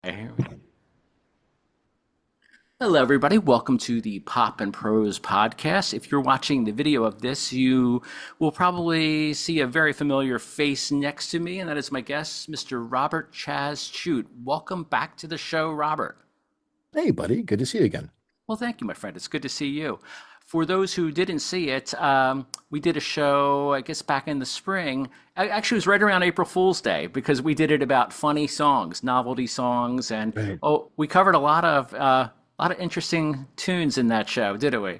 Hey. Hello, everybody. Welcome to the Pop and Prose podcast. If you're watching the video of this, you will probably see a very familiar face next to me, and that is my guest, Mr. Robert Chazz Chute. Welcome back to the show, Robert. Hey, buddy. Good to see you again. Well, thank you, my friend. It's good to see you. For those who didn't see it, we did a show, I guess, back in the spring. Actually, it was right around April Fool's Day because we did it about funny songs, novelty songs, and Right. we covered a lot of interesting tunes in that show, didn't we?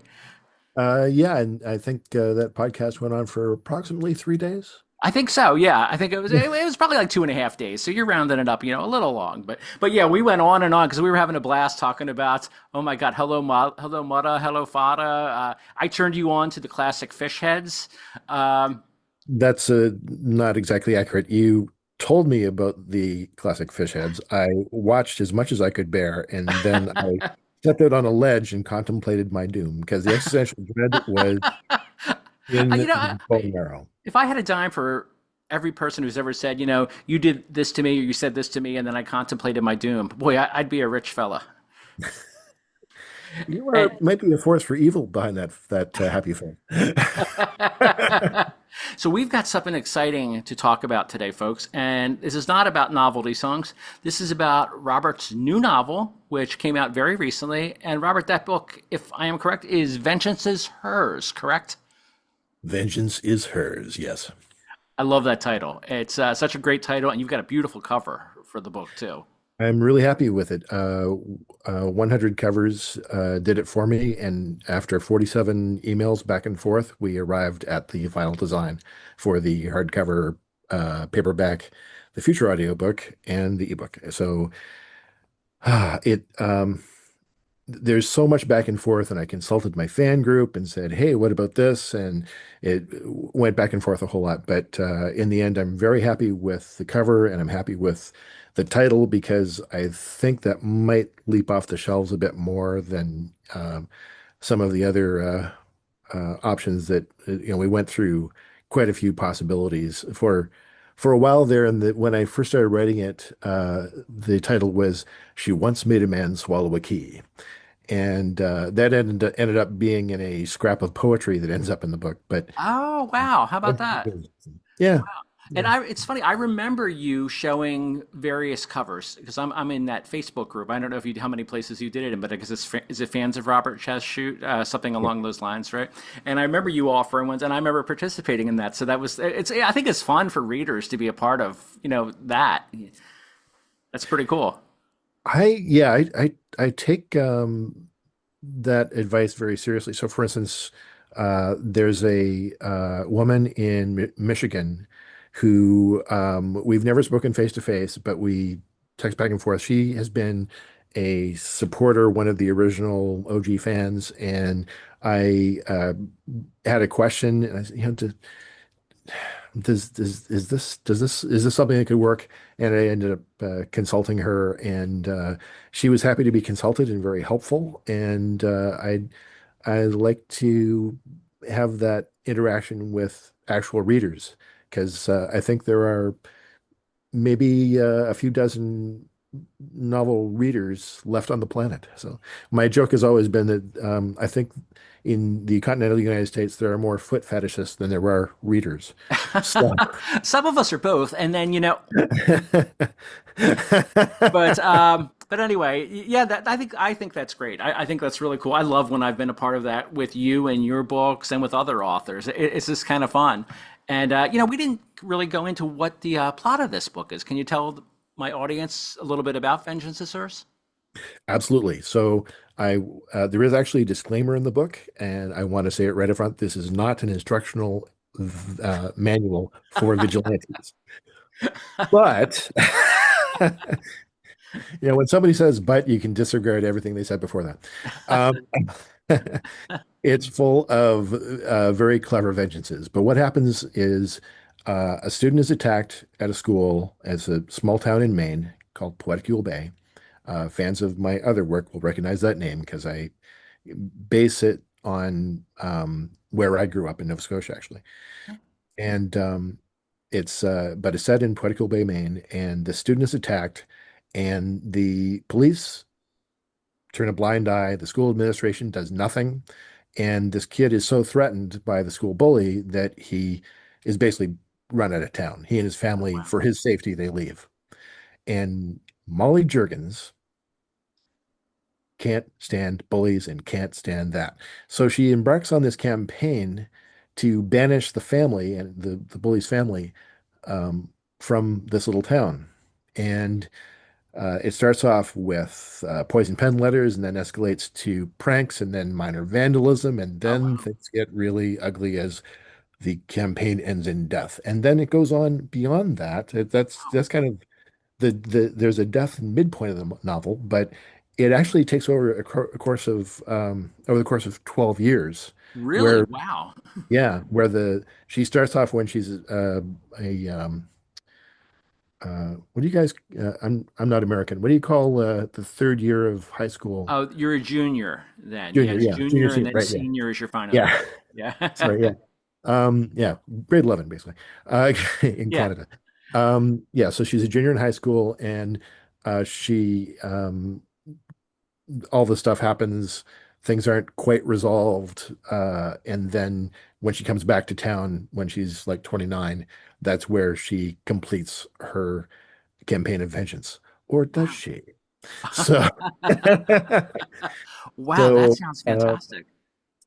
Yeah, and I think that podcast went on for approximately 3 days. I think so. Yeah, I think it was probably like 2.5 days. So you're rounding it up, a little long, but yeah, we went on and on because we were having a blast talking about, oh my God, hello Mudda, hello Fada. I turned you on to the classic fish heads. Um, That's not exactly accurate. You told me about the classic fish heads. I watched as much as I could bear, and then I stepped out on a ledge and contemplated my doom because the existential dread was in you know, the bone marrow. if I had a dime for every person who's ever said, you did this to me or you said this to me, and then I contemplated my doom, boy, I'd be a rich fella. You And are might be a force for evil behind that happy thing. so we've got something exciting to talk about today, folks. And this is not about novelty songs. This is about Robert's new novel, which came out very recently. And Robert, that book, if I am correct, is Vengeance is Hers, correct? Vengeance is hers, yes. I love that title. It's such a great title, and you've got a beautiful cover for the book, too. I'm really happy with it. 100 covers did it for me, and after 47 emails back and forth, we arrived at the final design for the hardcover paperback, the future audiobook, and the ebook. So it there's so much back and forth, and I consulted my fan group and said, "Hey, what about this?" And it went back and forth a whole lot. But in the end, I'm very happy with the cover, and I'm happy with the title because I think that might leap off the shelves a bit more than some of the other options that we went through quite a few possibilities for a while there. And when I first started writing it, the title was "She Once Made a Man Swallow a Key." And that ended up being in a scrap of poetry that ends up in the book. But Oh, wow. How about that? yeah, And yeah, it's funny. I remember you showing various covers because I'm in that Facebook group. I don't know if you how many places you did it in, but I guess is it fans of Robert Chazz Chute, something yeah. along those lines, right? And I remember you offering ones, and I remember participating in that. So that was it's. I think it's fun for readers to be a part of. That. That's pretty cool. I take that advice very seriously. So, for instance, there's a woman in Michigan who we've never spoken face to face, but we text back and forth. She has been a supporter, one of the original OG fans, and I had a question, and I said, is this something that could work? And I ended up consulting her, and she was happy to be consulted and very helpful. And I like to have that interaction with actual readers because I think there are maybe a few dozen novel readers left on the planet. So my joke has always been that I think in the continental United States there are more foot fetishists than there are readers. So Some of us are both, and then but anyway, yeah, I think that's great. I think that's really cool. I love when I've been a part of that with you and your books and with other authors. It's just kind of fun. And we didn't really go into what the plot of this book is. Can you tell my audience a little bit about Vengeance is Hers? Absolutely. So I there is actually a disclaimer in the book, and I want to say it right up front. This is not an instructional manual for vigilantes. But when somebody says "but," you can disregard everything they said before that. Um, it's full of very clever vengeances. But what happens is a student is attacked at a school as a small town in Maine called Poetical Bay. Fans of my other work will recognize that name because I base it on where I grew up in Nova Scotia, actually. And but it's set in Poetical Bay, Maine, and the student is attacked, and the police turn a blind eye. The school administration does nothing. And this kid is so threatened by the school bully that he is basically run out of town. He and his Oh, family, wow. for his safety, they leave. And Molly Juergens can't stand bullies and can't stand that. So she embarks on this campaign to banish the family and the bully's family from this little town. And it starts off with poison pen letters and then escalates to pranks and then minor vandalism. And Oh, then wow. things get really ugly as the campaign ends in death. And then it goes on beyond that. That's kind of there's a death midpoint of the novel, but it actually takes over a course of over the course of 12 years Really? where Wow. yeah, where the she starts off when she's a what do you guys I'm not American. What do you call the third year of high school? Oh, you're a junior then. Yeah, Junior, it's yeah, junior junior and senior, then right, yeah. senior is your final Yeah. year. Yeah. Sorry, yeah. Yeah, grade 11 basically. In Yeah. Canada. Yeah, so she's a junior in high school and she all this stuff happens, things aren't quite resolved, and then when she comes back to town when she's like 29, that's where she completes her campaign of vengeance. Or does Wow. she? So, Wow, that so sounds fantastic.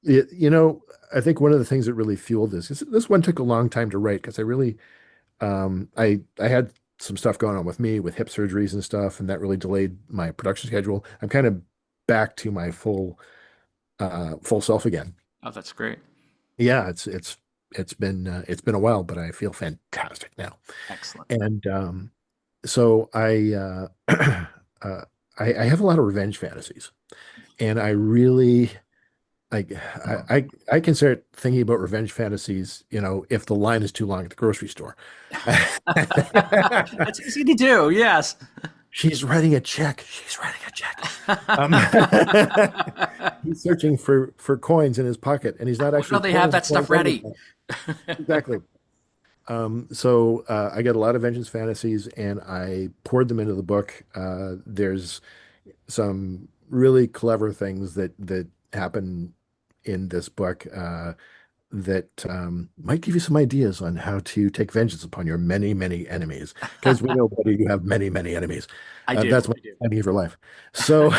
you know, I think one of the things that really fueled this one took a long time to write because I really I had some stuff going on with me with hip surgeries and stuff, and that really delayed my production schedule. I'm kind of back to my full self again. Oh, that's great. Yeah, it's been a while, but I feel fantastic now. Excellent. And so uh, I have a lot of revenge fantasies, and I really I can start thinking about revenge fantasies, you know, if the line is too long at the grocery store. That's easy to do. Yes. She's writing a check. She's writing a check. Um, he's searching for coins in his pocket, and he's not Why actually don't they have pulling that coins stuff out of his ready? pocket. Exactly. So I get a lot of vengeance fantasies, and I poured them into the book. There's some really clever things that happen in this book that might give you some ideas on how to take vengeance upon your many, many enemies. Because we know, buddy, you have many, many enemies. I do. That's what I do. I need for life. So,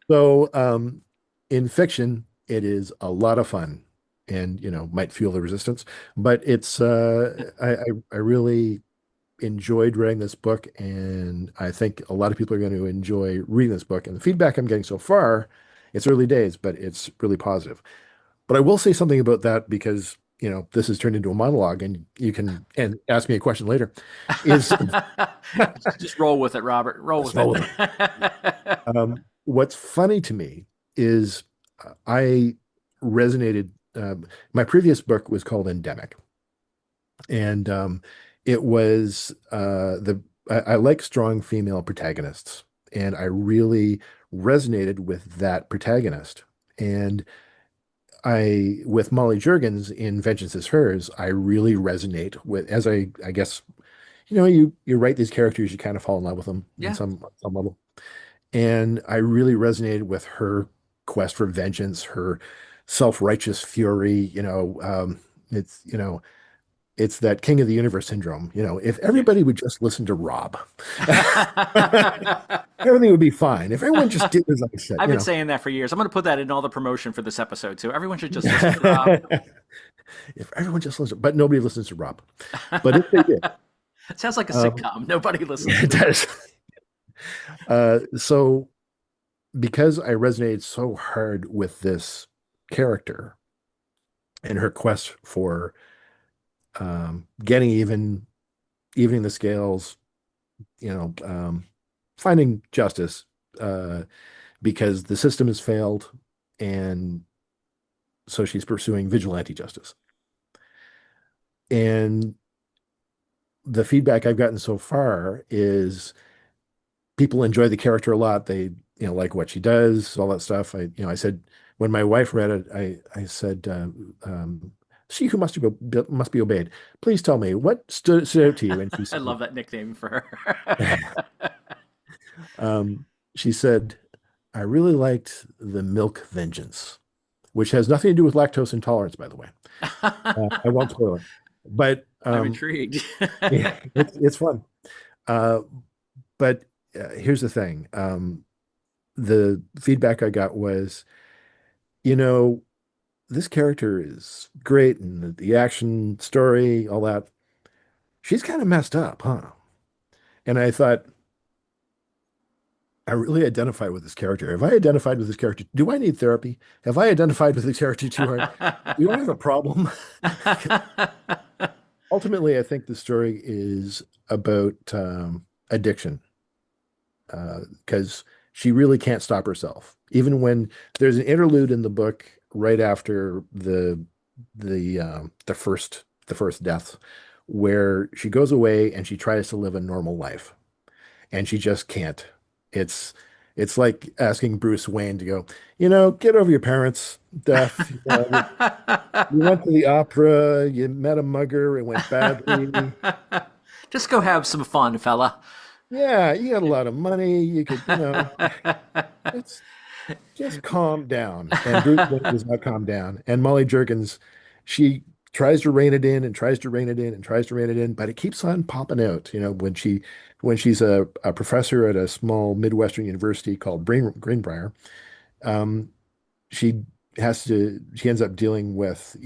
so in fiction, it is a lot of fun, and you know, might fuel the resistance. But it's I really enjoyed writing this book, and I think a lot of people are going to enjoy reading this book. And the feedback I'm getting so far, it's early days, but it's really positive. But I will say something about that because, you know, this has turned into a monologue and you can and ask me a question later. Is Just roll with it, Robert. Roll let's with roll with it. it. What's funny to me is I resonated. My previous book was called Endemic, and it was I like strong female protagonists, and I really resonated with that protagonist. And I, with Molly Juergens in Vengeance is Hers, I really resonate with, as I guess, you know, you write these characters, you kind of fall in love with them in Yeah. some level. And I really resonated with her quest for vengeance, her self-righteous fury, it's, you know, it's that king of the universe syndrome. You know, if Yeah. everybody would just listen to Rob, everything would be fine. If everyone just did as I said, I've you been know. saying that for years. I'm going to put that in all the promotion for this episode too. Everyone should just listen to Rob. If everyone just listens, but nobody listens to Rob. But if they did, It sounds like a um, sitcom. Nobody listens it to it. does. So because I resonated so hard with this character and her quest for getting even, evening the scales, you know, finding justice, uh, because the system has failed, and so she's pursuing vigilante justice. And the feedback I've gotten so far is people enjoy the character a lot. They, you know, like what she does, all that stuff. I said when my wife read it, I said, She who must be obeyed. Please tell me what stood out to you. And she I said, love that nickname for her. um, she said, I really liked the milk vengeance, which has nothing to do with lactose intolerance, by the way. I won't spoil it, but I'm intrigued. yeah, it's fun. Uh, but here's the thing. The feedback I got was, you know, this character is great and the action story, all that. She's kind of messed up, huh? And I thought, I really identify with this character. Have I identified with this character? Do I need therapy? Have I identified with this character too hard? Do I have a problem? Ultimately, I think the story is about addiction because she really can't stop herself. Even when there's an interlude in the book right after the first death, where she goes away and she tries to live a normal life, and she just can't. It's it's like asking Bruce Wayne to go, get over your parents' death. You went to the opera, you met a mugger, it went badly. Just go have some fun, fella. Yeah, you got a lot of money. You could, it's just calm down. And Bruce Wayne does not calm down. And Molly Juergens, she tries to rein it in and tries to rein it in and tries to rein it in, but it keeps on popping out. When she's a professor at a small Midwestern university called Greenbrier, um, she she ends up dealing with,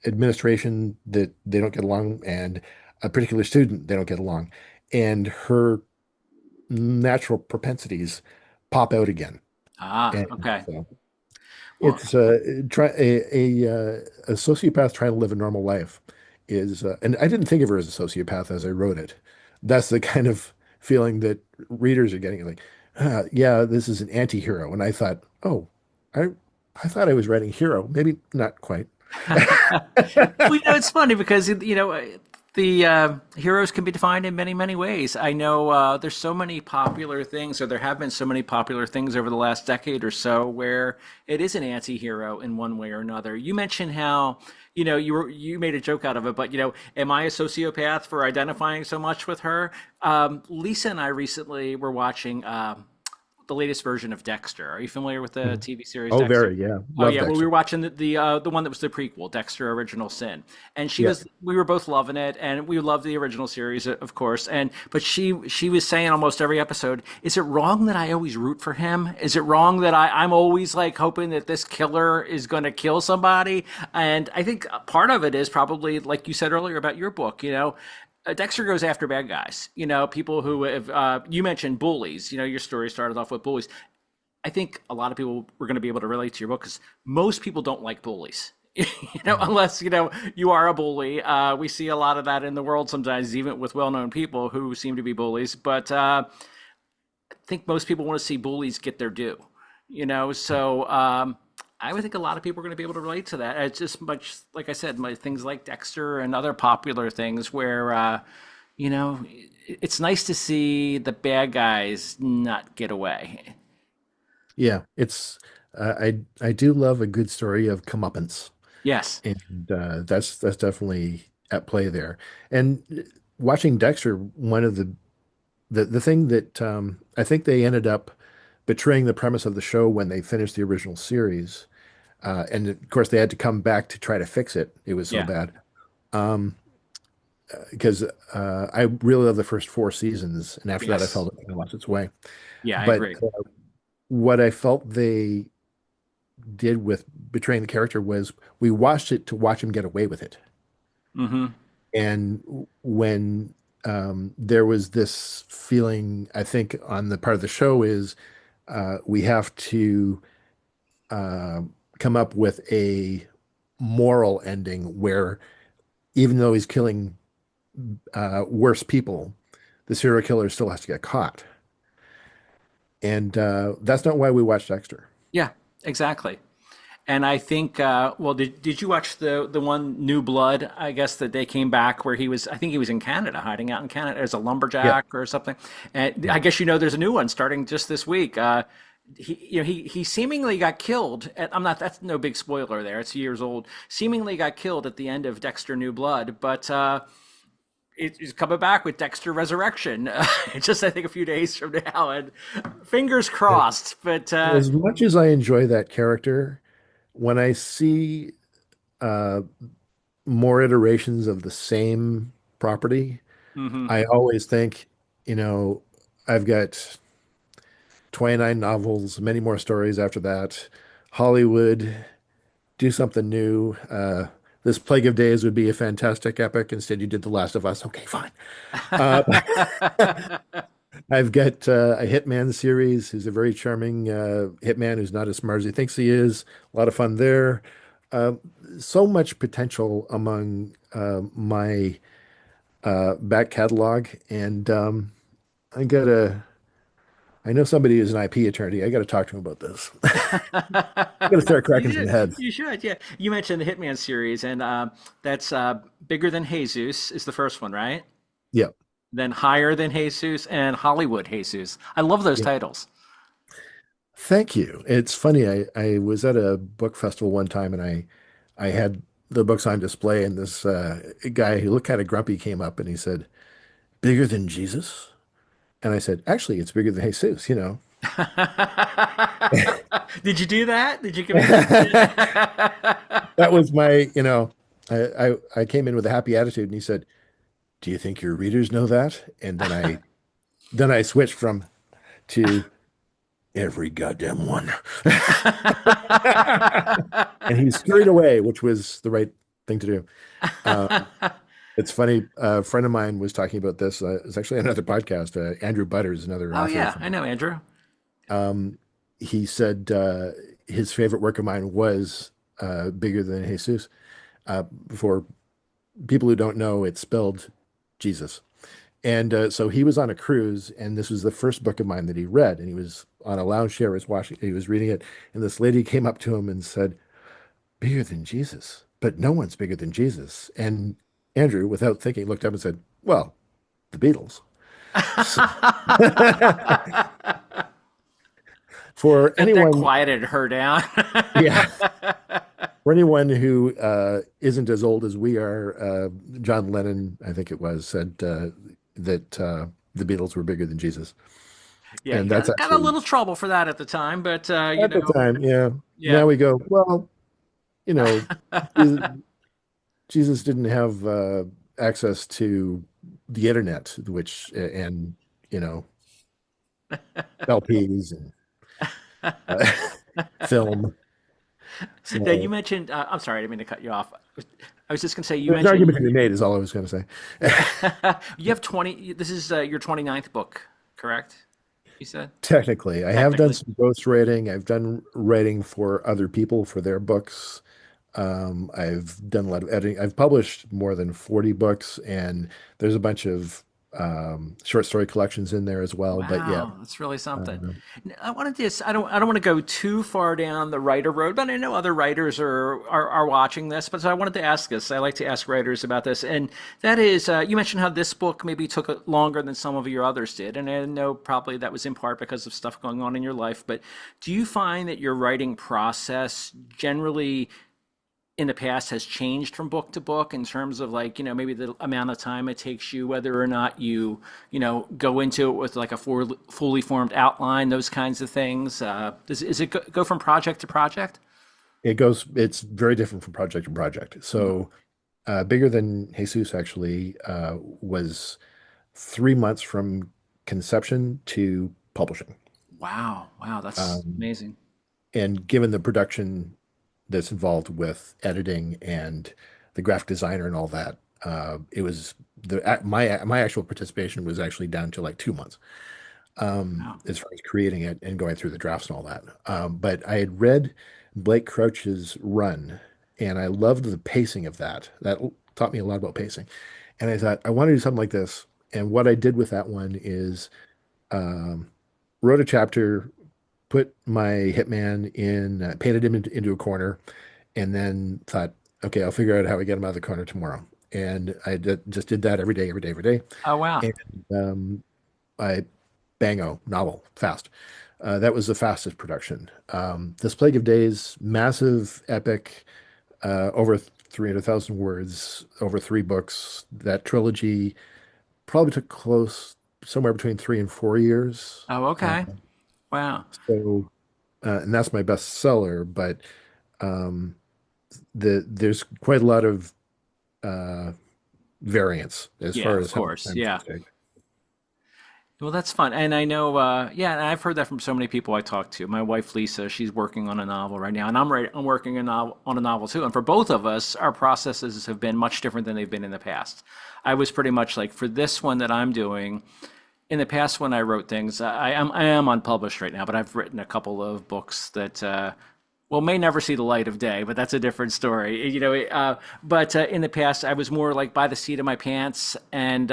administration that they don't get along and a particular student they don't get along. And her natural propensities pop out again. Ah, And okay. so Well, it's a sociopath trying to live a normal life is, and I didn't think of her as a sociopath as I wrote it. That's the kind of feeling that readers are getting like, yeah, this is an anti-hero. And I thought, oh, I I thought I was writing hero, maybe not quite. well, it's funny because the heroes can be defined in many, many ways. I know there's so many popular things, or there have been so many popular things over the last decade or so, where it is an anti-hero in one way or another. You mentioned how you made a joke out of it, but am I a sociopath for identifying so much with her? Lisa and I recently were watching. The latest version of Dexter. Are you familiar with the Mhm. TV series Oh, Dexter? very, yeah. Oh Love yeah, well we Dexter. were watching the one that was the prequel, Dexter: Original Sin, and Yeah. we were both loving it, and we loved the original series, of course. And but she was saying almost every episode, is it wrong that I always root for him? Is it wrong that I'm always like hoping that this killer is going to kill somebody? And I think part of it is probably like you said earlier about your book, Dexter goes after bad guys. People who have. You mentioned bullies. Your story started off with bullies. I think a lot of people were going to be able to relate to your book because most people don't like bullies. Mhm. Unless you are a bully. We see a lot of that in the world sometimes, even with well-known people who seem to be bullies. But I think most people want to see bullies get their due. So I would think a lot of people are going to be able to relate to that. It's just much like I said, things like Dexter and other popular things where you know it's nice to see the bad guys not get away. Yeah, I do love a good story of comeuppance, Yes. and that's definitely at play there. And watching Dexter, one of the thing that I think they ended up betraying the premise of the show when they finished the original series, and of course they had to come back to try to fix it. It was so Yeah. bad. Um, because I really love the first four seasons, and after that I Yes. felt it kind of lost its way. Yeah, I But agree. what I felt they did with betraying the character was we watched it to watch him get away with it. Hmm. And when there was this feeling, I think, on the part of the show is we have to uh, come up with a moral ending where even though he's killing worse people, the serial killer still has to get caught. And that's not why we watched Dexter. Yeah, exactly. And I think, well, did you watch the one New Blood? I guess that they came back where he was. I think he was in Canada, hiding out in Canada as a Yeah, lumberjack or something. And yeah. I guess there's a new one starting just this week. he seemingly got killed. I'm not. That's no big spoiler there. It's years old. Seemingly got killed at the end of Dexter New Blood, but he's coming back with Dexter Resurrection. Just I think a few days from now, and fingers crossed. But As much as I enjoy that character, when I see uh, more iterations of the same property, mhm. I always think, you know, I've got 29 novels, many more stories after that. Hollywood, do something new. This Plague of Days would be a fantastic epic. Instead, you did The Last of Us. Okay, fine. Uh, I've got a Hitman series who's a very charming hitman who's not as smart as he thinks he is. A lot of fun there. Uh, so much potential among my back catalog. And I gotta, I know somebody who's an IP attorney. I got to talk to him about this. I got to start You cracking some should. heads. You should. Yeah. You mentioned the Hitman series, and that's Bigger Than Jesus is the first one, right? Yeah. Then Higher Than Jesus and Hollywood Jesus. I love those Yeah. titles. Thank you. It's funny. I was at a book festival one time and I had the books on display and this guy who looked kind of grumpy came up and he said, "Bigger than Jesus?" And I said, "Actually, it's bigger than Jesus, you know." Did you do that? Did you give him That that? was my, I came in with a happy attitude and he said, "Do you think your readers know that?" And then I switched from to every goddamn one. And he scurried away, which was the right thing to do. Um, it's funny. A friend of mine was talking about this. It's actually another podcast. Andrew Butters, another Oh author yeah, I from. know Andrew. Um, he said his favorite work of mine was Bigger Than Jesus. For people who don't know, it's spelled Jesus. And so he was on a cruise, and this was the first book of mine that he read. And he was on a lounge chair, was watching, he was reading it, and this lady came up to him and said, "Bigger than Jesus, but no one's bigger than Jesus." And Andrew, without thinking, looked up and said, "Well, the Beatles." So, for That anyone, quieted her down. yeah, for anyone who isn't as old as we are, John Lennon, I think it was, said that the Beatles were bigger than Jesus. Yeah, he And that's got a actually little trouble for that at the time, but at the time, yeah. yeah. Now we go, well, you know, Jesus, Jesus didn't have access to the internet, which and you know LPs and uh, film. Now you So mentioned. I'm sorry, I didn't mean to cut you off. I was just going to say you there's an mentioned argument to be made, is all I was going to say. you have 20. This is your 29th book, correct? You said Technically, I have done technically. some ghostwriting. I've done writing for other people for their books. I've done a lot of editing. I've published more than 40 books, and there's a bunch of short story collections in there as well. But yeah, Wow, that's really something. uh, I wanted to. I don't want to go too far down the writer road, but I know other writers are watching this. But so I wanted to ask this. I like to ask writers about this, and that is, you mentioned how this book maybe took longer than some of your others did, and I know probably that was in part because of stuff going on in your life. But do you find that your writing process generally in the past has changed from book to book in terms of like maybe the amount of time it takes you, whether or not go into it with like a fully formed outline, those kinds of things? Is it go from project to project? it's very different from project to project. Mhm. So, Bigger Than Jesus actually was 3 months from conception to publishing. Wow, that's Um, amazing. and given the production that's involved with editing and the graphic designer and all that, it was my actual participation was actually down to like 2 months, Wow. as far as creating it and going through the drafts and all that. But I had read Blake Crouch's run, and I loved the pacing of that. That taught me a lot about pacing. And I thought I want to do something like this. And what I did with that one is um, wrote a chapter, put my hitman in, painted him into a corner, and then thought, okay, I'll figure out how we get him out of the corner tomorrow. And just did that every day, every day, every day. Oh wow. And I bango novel, fast. That was the fastest production. This Plague of Days, massive, epic, over 300,000 words, over 3 books. That trilogy probably took close somewhere between 3 and 4 years. Oh, okay. Wow. So, and that's my bestseller, but um, there's quite a lot of uh, variance as Yeah, far of as how much course. time Yeah. things take. Well, that's fun. And I know, yeah, and I've heard that from so many people I talk to. My wife, Lisa, she's working on a novel right now, and I'm working on a novel too. And for both of us, our processes have been much different than they've been in the past. I was pretty much like, for this one that I'm doing, in the past when I wrote things, I am unpublished right now, but I've written a couple of books that well, may never see the light of day, but that's a different story. But in the past, I was more like by the seat of my pants, and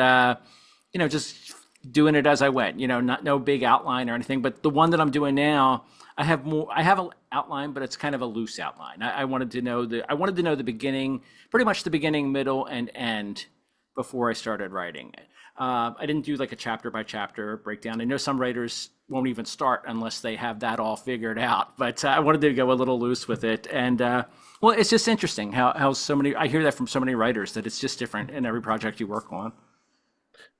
just doing it as I went. Not no big outline or anything. But the one that I'm doing now, I have more. I have an outline, but it's kind of a loose outline. I wanted to know the beginning, pretty much the beginning, middle, and end before I started writing it. I didn't do like a chapter by chapter breakdown. I know some writers won't even start unless they have that all figured out. But I wanted to go a little loose with it, and well, it's just interesting how so many. I hear that from so many writers that it's just different in every project you work on.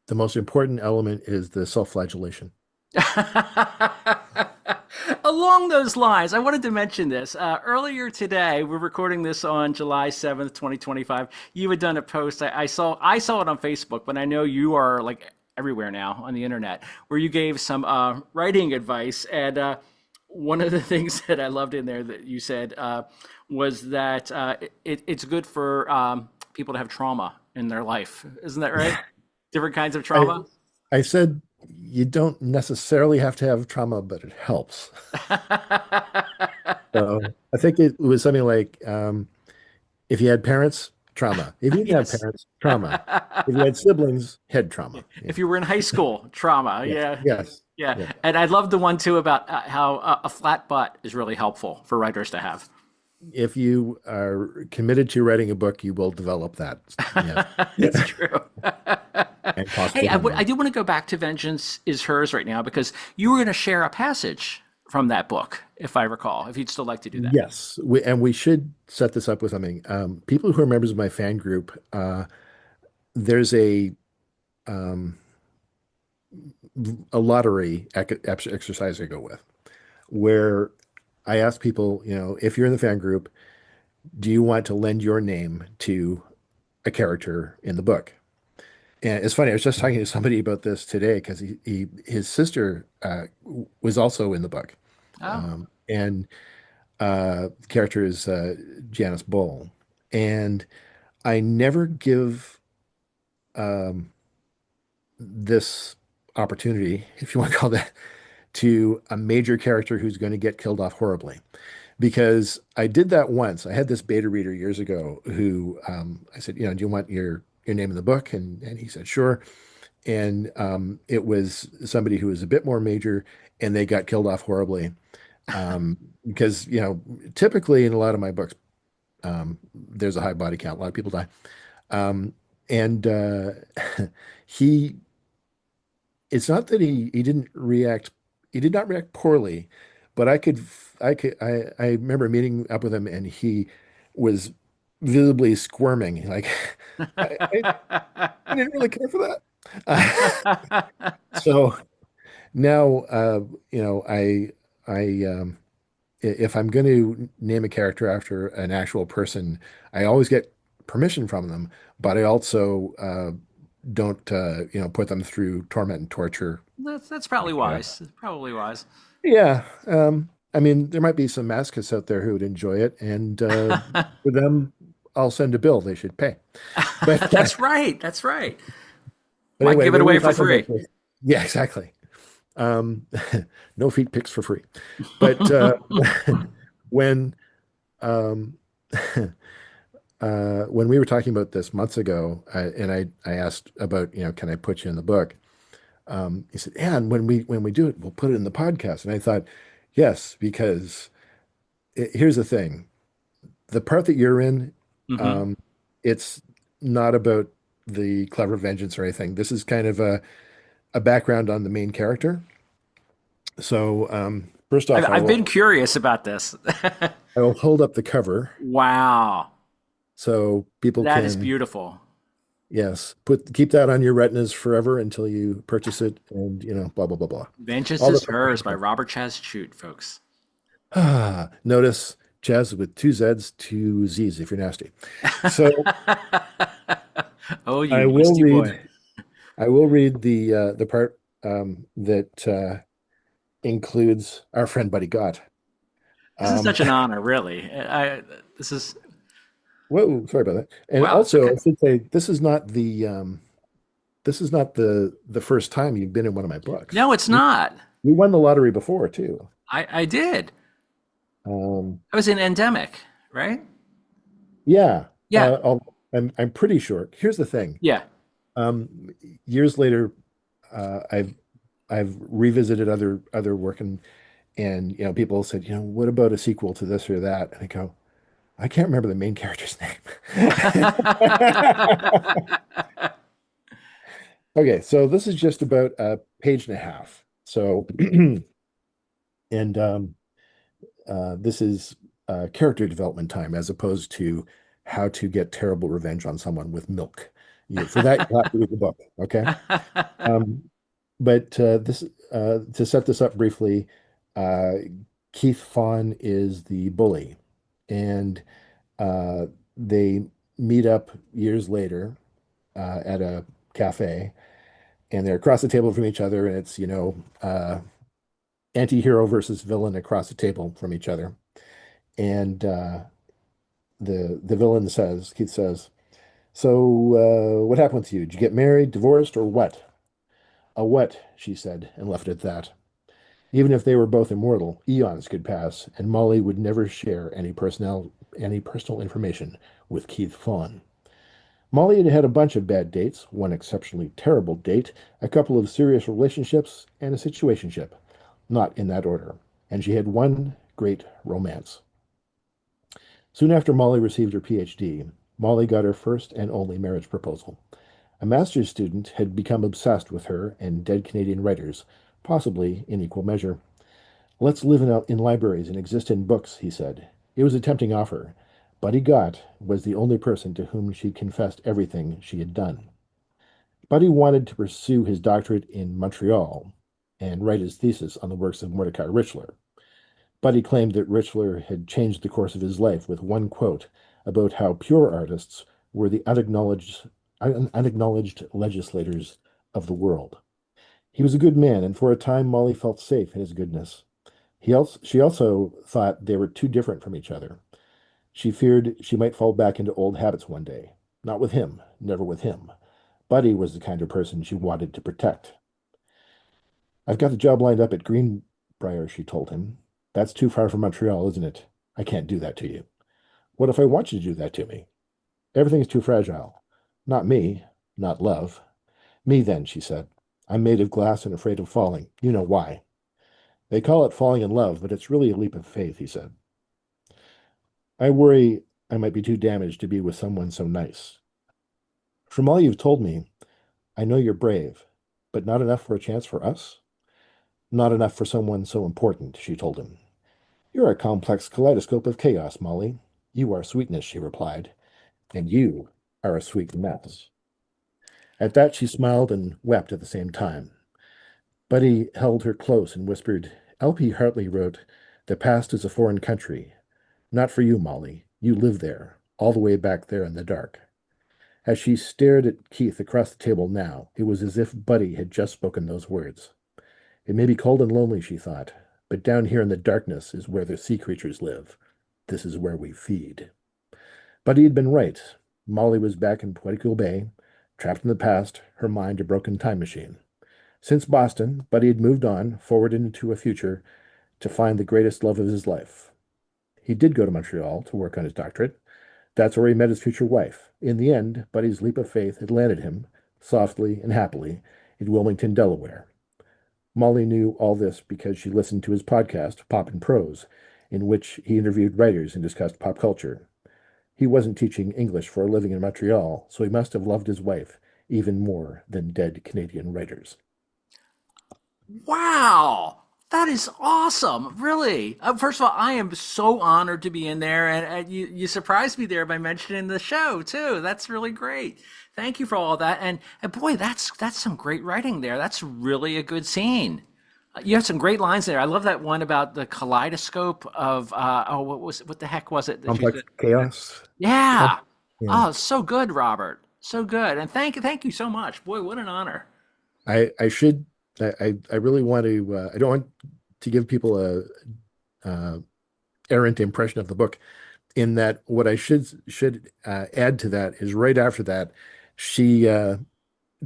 The most important element is the self-flagellation. Along those lines, I wanted to mention this. Earlier today, we're recording this on July 7th, 2025. You had done a post. I saw it on Facebook, but I know you are like everywhere now on the internet, where you gave some writing advice. And one of the things that I loved in there that you said was that it's good for people to have trauma in their life. Isn't that right? Different kinds of I trauma. I said you don't necessarily have to have trauma, but it helps. So I think it was something like if you had parents, trauma. If you didn't have Yes. parents, trauma. If you had siblings, head trauma. Yeah. If you were in high school, trauma. Yes. Yeah. Yes. Yeah. Yeah. And I love the one too about how a flat butt is really helpful for writers to have. If you are committed to writing a book, you will develop that. Yes. It's true. And Hey, possibly I hunger. do want to go back to Vengeance is Hers right now because you were going to share a passage from that book, if I recall, if you'd still like to do that. Yes, we should set this up with something. People who are members of my fan group, there's um, a lottery exercise I go with, where I ask people, if you're in the fan group, do you want to lend your name to a character in the book? And it's funny, I was just talking to somebody about this today because his sister was also in the book. Oh, And the character is Janice Bull. And I never give um, this opportunity, if you want to call that, to a major character who's going to get killed off horribly. Because I did that once. I had this beta reader years ago who I said, do you want your name in the book? And he said, sure. And it was somebody who was a bit more major, and they got killed off horribly. Because, typically in a lot of my books, there's a high body count. A lot of people die. And he, it's not that he didn't react, he did not react poorly, but I remember meeting up with him and he was visibly squirming. Like, I didn't really care for that. So now, I if I'm going to name a character after an actual person, I always get permission from them, but I also don't, put them through torment and torture. that's probably Like, wise. It's probably wise. yeah. I mean, there might be some masochists out there who would enjoy it, and for them, I'll send a bill. They should pay. But That's right. That's right. but Why anyway, give it when we away were for talking about free? this, yeah, exactly. Um, no feet pics for free. But when um, when we were talking about this months ago, and I asked about, can I put you in the book? He said, yeah, and when we do it, we'll put it in the podcast. And I thought, yes, because here's the thing: the part that you're in, Hmm. um, it's not about the clever vengeance or anything. This is kind of a background on the main character. So first off, I've been curious about this. I will hold up the cover Wow, so people that is can, beautiful. yes, keep that on your retinas forever until you purchase it, and blah blah blah blah. Vengeance All the is fun Hers by stuff. Robert Chazz Chute, folks. Notice jazz with two Z's, two Z's if you're nasty. So Oh, you I will nasty read. boy. I will read the part that includes our friend Buddy Gott. This is Um, such an honor, really. This is whoa, sorry about that. And wow. It's also, okay. I should say this is not the first time you've been in one of my books. No, it's You not. you won the lottery before too. I did. Um, I was in Endemic, right? yeah, Yeah, I'm pretty sure. Here's the thing. yeah. Years later, I've revisited other work, and people said, what about a sequel to this or that? And I go, I can't remember the main character's name. Okay, so this is just about a page and a half. So, and this is character development time as opposed to how to get terrible revenge on someone with milk. For that, you have to read the book. Okay. Um, but this to set this up briefly, uh, Keith Fawn is the bully, and uh, they meet up years later at a cafe, and they're across the table from each other, and it's anti-hero versus villain across the table from each other. And the villain says, Keith says, "So what happened with you? Did you get married, divorced, or what?" "A what?" she said, and left it at that. Even if they were both immortal, eons could pass, and Molly would never share any personal information with Keith Fawn. Molly had had a bunch of bad dates, one exceptionally terrible date, a couple of serious relationships, and a situationship. Not in that order. And she had one great romance. Soon after Molly received her PhD, Molly got her first and only marriage proposal. A master's student had become obsessed with her and dead Canadian writers, possibly in equal measure. "Let's live in libraries and exist in books," he said. It was a tempting offer. Buddy Gott was the only person to whom she confessed everything she had done. Buddy wanted to pursue his doctorate in Montreal and write his thesis on the works of Mordecai Richler. Buddy claimed that Richler had changed the course of his life with one quote about how pure artists were the unacknowledged legislators of the world. He was a good man, and for a time Molly felt safe in his goodness. She also thought they were too different from each other. She feared she might fall back into old habits one day. Not with him, never with him. Buddy was the kind of person she wanted to protect. "I've got a job lined up at Greenbrier," she told him. "That's too far from Montreal, isn't it? I can't do that to you." "What if I want you to do that to me?" "Everything's too fragile." "Not me, not love." "Me then," she said. "I'm made of glass and afraid of falling. You know why." "They call it falling in love, but it's really a leap of faith," he said. "I worry I might be too damaged to be with someone so nice." "From all you've told me, I know you're brave, but not enough for a chance for us?" "Not enough for someone so important," she told him. "You're a complex kaleidoscope of chaos, Molly." "You are sweetness," she replied, "and you are a sweet mess." At that, she smiled and wept at the same time. Buddy held her close and whispered, "L.P. Hartley wrote, 'The past is a foreign country.' Not for you, Molly. You live there, all the way back there in the dark." As she stared at Keith across the table now, it was as if Buddy had just spoken those words. It may be cold and lonely, she thought, but down here in the darkness is where the sea creatures live. This is where we feed. Buddy had been right. Molly was back in Poetical Bay, trapped in the past, her mind a broken time machine. Since Boston, Buddy had moved on, forward into a future, to find the greatest love of his life. He did go to Montreal to work on his doctorate. That's where he met his future wife. In the end, Buddy's leap of faith had landed him, softly and happily, in Wilmington, Delaware. Molly knew all this because she listened to his podcast, Pop and Prose, in which he interviewed writers and discussed pop culture. He wasn't teaching English for a living in Montreal, so he must have loved his wife even more than dead Canadian writers. Wow, That is awesome, really. First of all, I am so honored to be in there, and you surprised me there by mentioning the show too. That's really great. Thank you for all that, and boy, that's some great writing there. That's really a good scene. You have some great lines there. I love that one about the kaleidoscope of what the heck was it that you Complex said? chaos. Com- Yeah. yeah. Oh, so good, Robert. So good, and thank you so much. Boy, what an honor. I should I really want to I don't want to give people a uh, errant impression of the book in that what I should add to that is right after that she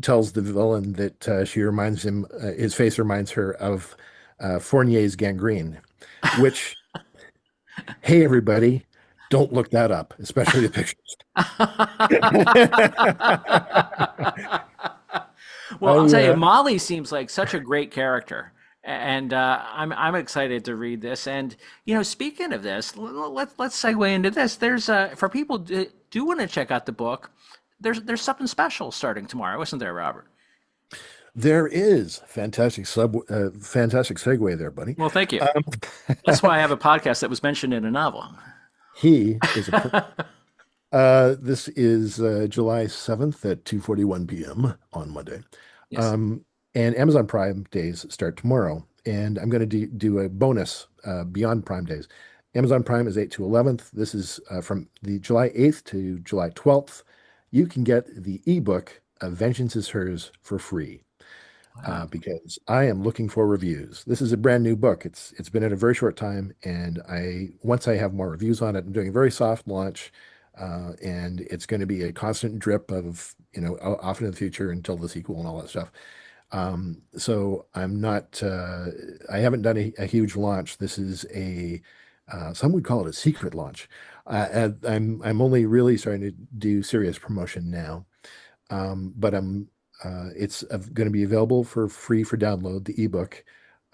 tells the villain that she reminds him his face reminds her of Fournier's gangrene, which hey everybody, don't look that up, especially the pictures. Well, I'll I tell you, Molly seems like such a great character, and I'm excited to read this. And speaking of this, let's segue into this. There's for people who do want to check out the book. There's something special starting tomorrow, isn't there, Robert? There is fantastic segue there, buddy. Well, thank you. Um, That's why I have a podcast that was mentioned in a novel. he is a this is July 7th at 2:41 p.m. on Monday. Yes. Um, and Amazon Prime days start tomorrow. And I'm going to do a bonus beyond Prime days. Amazon Prime is 8 to 11th. This is from the July 8th to July 12th. You can get the ebook Vengeance is Hers for free Wow. because I am looking for reviews. This is a brand new book. It's been in a very short time, and I once I have more reviews on it, I'm doing a very soft launch, and it's going to be a constant drip of off in the future until the sequel and all that stuff. So I'm not I haven't done a huge launch. This is a some would call it a secret launch. And I'm only really starting to do serious promotion now. But it's going to be available for free for download, the ebook,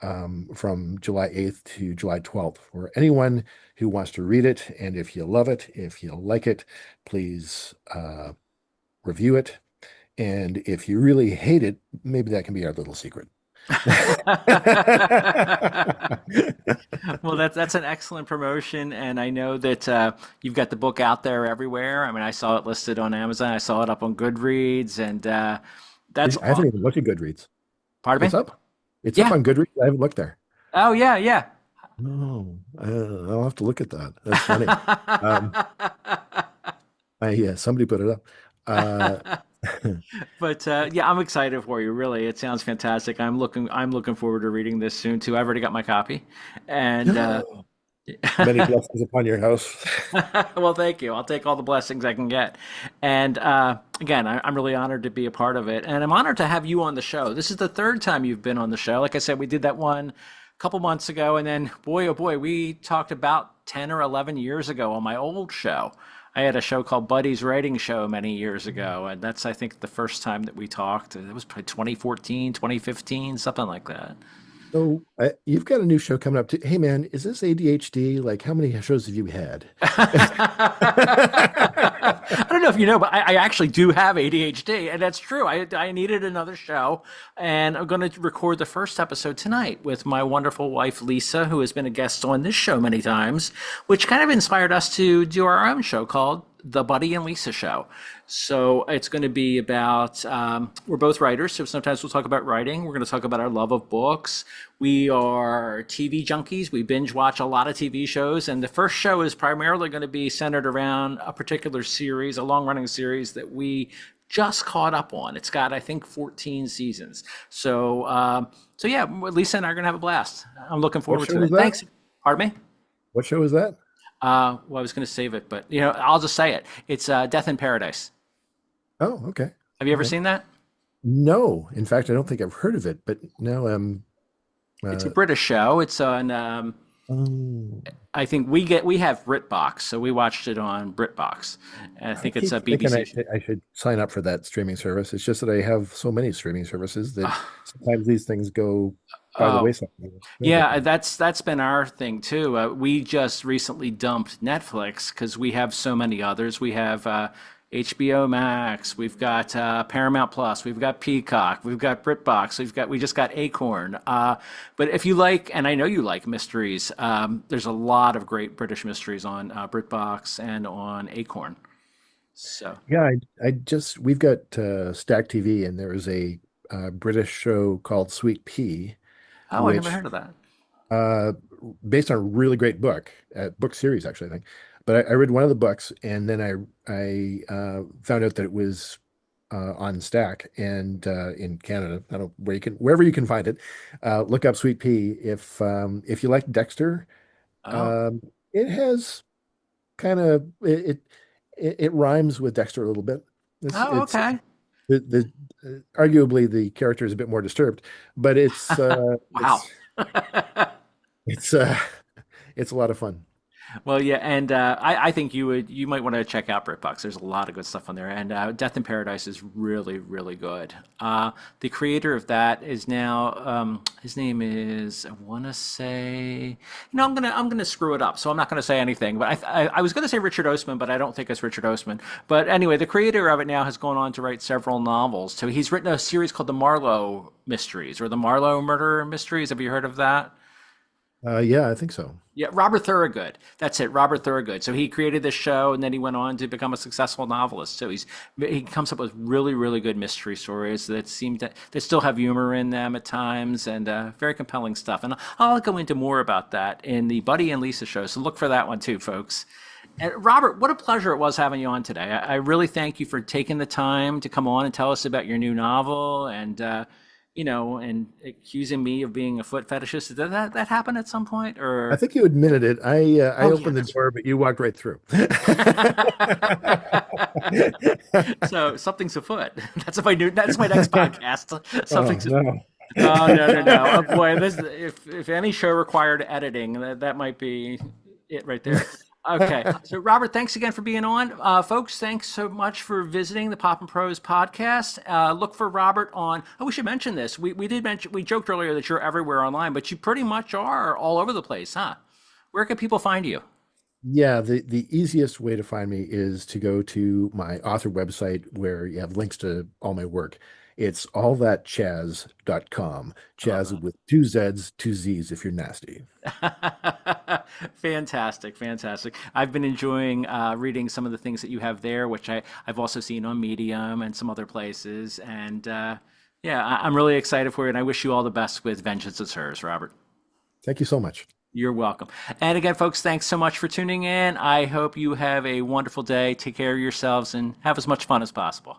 from July 8th to July 12th for anyone who wants to read it. And if you love it, if you like it, please review it. And if you really hate it, maybe that can be our little secret. Well, that's an excellent promotion, and I know that you've got the book out there everywhere. I mean, I saw it listed on Amazon. I saw it up on Goodreads, and that's I haven't even looked at Goodreads. pardon It's me. up. It's up Yeah. on Goodreads. I haven't looked there. Oh, yeah, yeah. Oh, I'll have to look at that. That's funny. Um, somebody put it up. Uh, But yeah, I'm excited for you. Really, it sounds fantastic. I'm looking forward to reading this soon too. I've already got my copy, and many blessings upon your house. well, thank you. I'll take all the blessings I can get. And again, I'm really honored to be a part of it. And I'm honored to have you on the show. This is the third time you've been on the show. Like I said, we did that one a couple months ago. And then, boy, oh boy, we talked about 10 or 11 years ago on my old show. I had a show called Buddy's Writing Show many years ago. And that's, I think, the first time that we talked. It was probably 2014, 2015, something like that. So you've got a new show coming up too. Hey man, is this ADHD? Like, how many shows have you had? I don't know if you know, but I actually do have ADHD, and that's true. I needed another show, and I'm going to record the first episode tonight with my wonderful wife, Lisa, who has been a guest on this show many times, which kind of inspired us to do our own show called The Buddy and Lisa Show. So it's going to be about, we're both writers, so sometimes we'll talk about writing. We're going to talk about our love of books. We are TV junkies. We binge watch a lot of TV shows. And the first show is primarily going to be centered around a particular series, a long running series that we just caught up on. It's got, I think, 14 seasons. So yeah, Lisa and I are going to have a blast. I'm looking What forward show to is it. that? Thanks. Pardon me? What show is that? Well, I was going to save it, but I'll just say it. It's Death in Paradise. Oh, okay. Have you ever Okay. seen that? No, in fact, I don't think I've heard of it, but now It's a uh, British show. It's on. oh, I think we have BritBox, so we watched it on BritBox. And I I think it's keep a thinking BBC. I should sign up for that streaming service. It's just that I have so many streaming services that sometimes these things go by the Oh, wayside. yeah, that's been our thing too. We just recently dumped Netflix because we have so many others. We have HBO Max, we've got Paramount Plus, we've got Peacock, we've got BritBox, we just got Acorn. But if you like, and I know you like mysteries, there's a lot of great British mysteries on BritBox and on Acorn. So, Yeah, we've got Stack TV, and there is a British show called Sweet Pea, oh, I never which heard of that. uh, based on a really great book series actually, I think. But I read one of the books, and then I found out that it was on Stack and in Canada. I don't know wherever you can find it. Look up Sweet Pea if you like Dexter. Oh, Um, it has kind of it rhymes with Dexter a little bit. oh, It's okay. the arguably the character is a bit more disturbed, but Wow. it's it's a lot of fun. Well, yeah, and I think you might want to check out BritBox. There's a lot of good stuff on there, and Death in Paradise is really really good. The creator of that is now his name is I want to say I'm gonna screw it up, so I'm not gonna say anything. But I was gonna say Richard Osman, but I don't think it's Richard Osman. But anyway, the creator of it now has gone on to write several novels. So he's written a series called the Marlowe Mysteries or the Marlowe Murder Mysteries. Have you heard of that? Yeah, I think so. Yeah, Robert Thorogood. That's it, Robert Thorogood. So he created this show, and then he went on to become a successful novelist. So he comes up with really, really good mystery stories that seem to that still have humor in them at times, and very compelling stuff. And I'll go into more about that in the Buddy and Lisa show. So look for that one too, folks. And Robert, what a pleasure it was having you on today. I really thank you for taking the time to come on and tell us about your new novel and. And accusing me of being a foot fetishist. Did that happen at some point? I Or think you admitted it. I oh yeah, opened the that's door, but you walked right through. so something's afoot. That's my new. That's my next podcast. Oh Something's. no. Oh no no no! Oh boy, this if any show required editing, that might be it right there. Okay, so Robert, thanks again for being on, folks. Thanks so much for visiting the Pop and Prose podcast. Look for Robert on. Oh, we should mention this. We did mention we joked earlier that you're everywhere online, but you pretty much are all over the place, huh? Where can people find you? Yeah, the easiest way to find me is to go to my author website where you have links to all my work. It's allthatchaz.com. Chaz with two Z's, two Z's if you're nasty. Fantastic, fantastic. I've been enjoying reading some of the things that you have there, which I've also seen on Medium and some other places. And yeah, I'm really excited for you, and I wish you all the best with Vengeance is Hers, Robert. Thank you so much. You're welcome. And again, folks, thanks so much for tuning in. I hope you have a wonderful day. Take care of yourselves and have as much fun as possible.